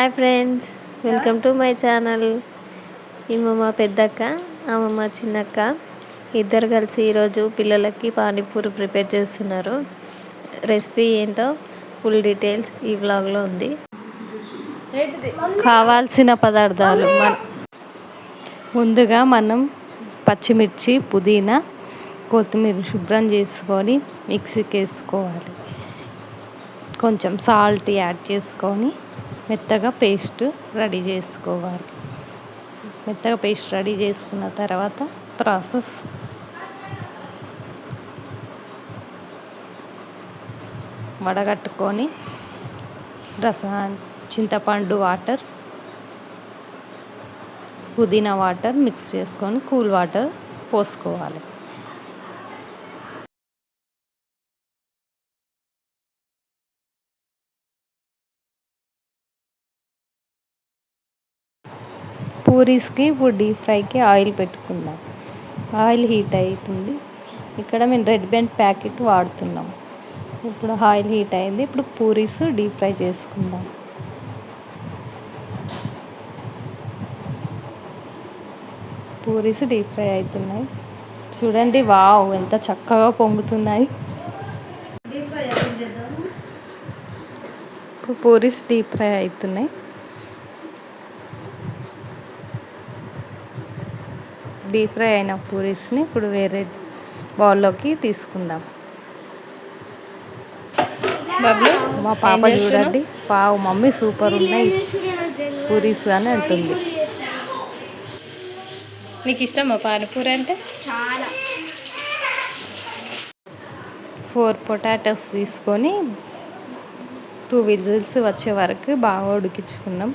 Hi friends, welcome to my channel. ఈమె మా పెద్దక్క, ఆమె మా చిన్నక్క. ఇద్దరు కలిసి ఈరోజు పిల్లలకి పానీపూరి ప్రిపేర్ చేస్తున్నారు. రెసిపీ ఏంటో ఫుల్ డీటెయిల్స్ ఈ వ్లాగ్లో ఉంది. కావాల్సిన పదార్థాలు ముందుగా మనం పచ్చిమిర్చి, పుదీనా, కొత్తిమీర శుభ్రం చేసుకొని మిక్సీకి వేసుకోవాలి. కొంచెం సాల్ట్ యాడ్ చేసుకొని మెత్తగా పేస్ట్ రెడీ చేసుకోవాలి. మెత్తగా పేస్ట్ రెడీ చేసుకున్న తర్వాత ప్రాసెస్ వడగట్టుకొని చింతపండు వాటర్, పుదీనా వాటర్ మిక్స్ చేసుకొని కూల్ వాటర్ పోసుకోవాలి. పూరీస్కి ఇప్పుడు డీప్ ఫ్రైకి ఆయిల్ పెట్టుకుందాం. ఆయిల్ హీట్ అవుతుంది. ఇక్కడ మేము రెడ్ బెండ్ ప్యాకెట్ వాడుతున్నాం. ఇప్పుడు ఆయిల్ హీట్ అయింది. ఇప్పుడు పూరీస్ డీప్ ఫ్రై చేసుకుందాం. పూరీస్ డీప్ ఫ్రై అవుతున్నాయి. చూడండి, వావ్ ఎంత చక్కగా పొంగుతున్నాయి. ఇప్పుడు పూరీస్ డీప్ ఫ్రై అవుతున్నాయి. డీప్ ఫ్రై అయిన పూరీస్ని ఇప్పుడు వేరే బౌల్లోకి తీసుకుందాం. మా పాప చూడండి, వావ్ మమ్మీ సూపర్ ఉన్నాయి పూరీస్ అని అంటుంది. నీకు ఇష్టమా పానీపూరి అంటే? చాలా. 4 పొటాటోస్ తీసుకొని 2 విజిల్స్ వచ్చే వరకు బాగా ఉడికించుకున్నాం.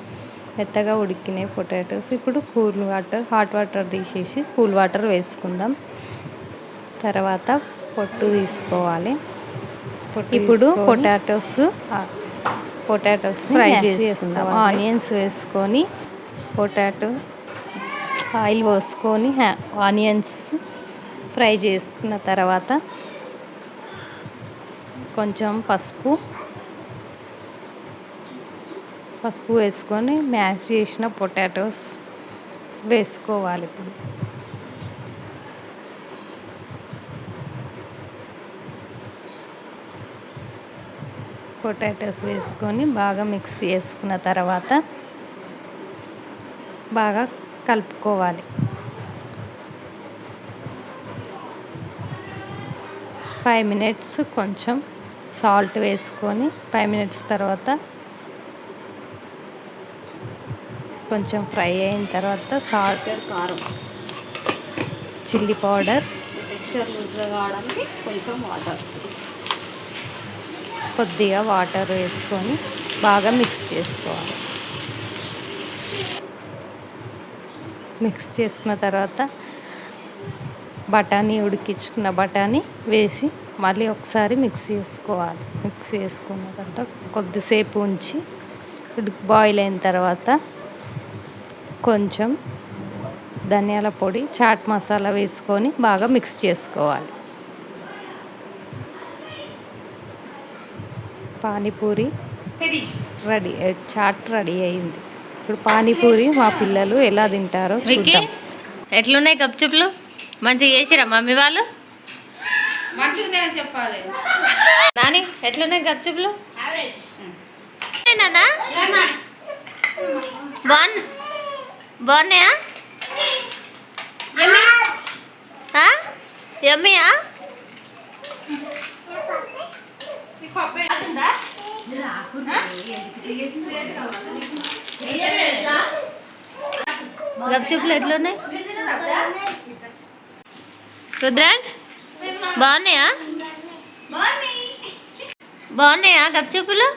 మెత్తగా ఉడికినాయి పొటాటోస్. ఇప్పుడు హాట్ వాటర్ తీసేసి కూల్ వాటర్ వేసుకుందాం. తర్వాత పొట్టు తీసుకోవాలి. ఇప్పుడు పొటాటోస్ ఫ్రై చేసుకుందాం. ఆనియన్స్ వేసుకొని పొటాటోస్ ఆయిల్ పోసుకొని ఆనియన్స్ ఫ్రై చేసుకున్న తర్వాత కొంచెం పసుపు వేసుకొని మ్యాష్ చేసిన పొటాటోస్ వేసుకోవాలి. ఇప్పుడు పొటాటోస్ వేసుకొని బాగా మిక్స్ చేసుకున్న తర్వాత బాగా కలుపుకోవాలి. 5 మినిట్స్ కొంచెం సాల్ట్ వేసుకొని 5 మినిట్స్ తర్వాత కొంచెం ఫ్రై అయిన తర్వాత సాల్ట్, కారం, చిల్లీ పౌడర్, టెక్స్చర్ లూజ్గా కావడానికి కొంచెం కొద్దిగా వాటర్ వేసుకొని బాగా మిక్స్ చేసుకోవాలి. మిక్స్ చేసుకున్న తర్వాత ఉడికించుకున్న బఠానీ వేసి మళ్ళీ ఒకసారి మిక్స్ చేసుకోవాలి. మిక్స్ చేసుకున్న తర్వాత కొద్దిసేపు ఉంచి బాయిల్ అయిన తర్వాత కొంచెం ధనియాల పొడి, చాట్ మసాలా వేసుకొని బాగా మిక్స్ చేసుకోవాలి. పానీపూరి రెడీ, చాట్ రెడీ అయింది. ఇప్పుడు పానీపూరి మా పిల్లలు ఎలా తింటారో చూద్దాం. ఎట్లున్నాయి గప్చుప్లు? మంచిగా చేసిరా మమ్మీ వాళ్ళు? మంచిగా చెప్పాలి. నాని ఎట్లున్నాయి గప్చుప్లు? బాగున్నాయా? యమ్మీయా? గప్చుప్లు ఎట్లున్నాయి రుద్రాజ్? బాగున్నాయా గప్చుప్లు?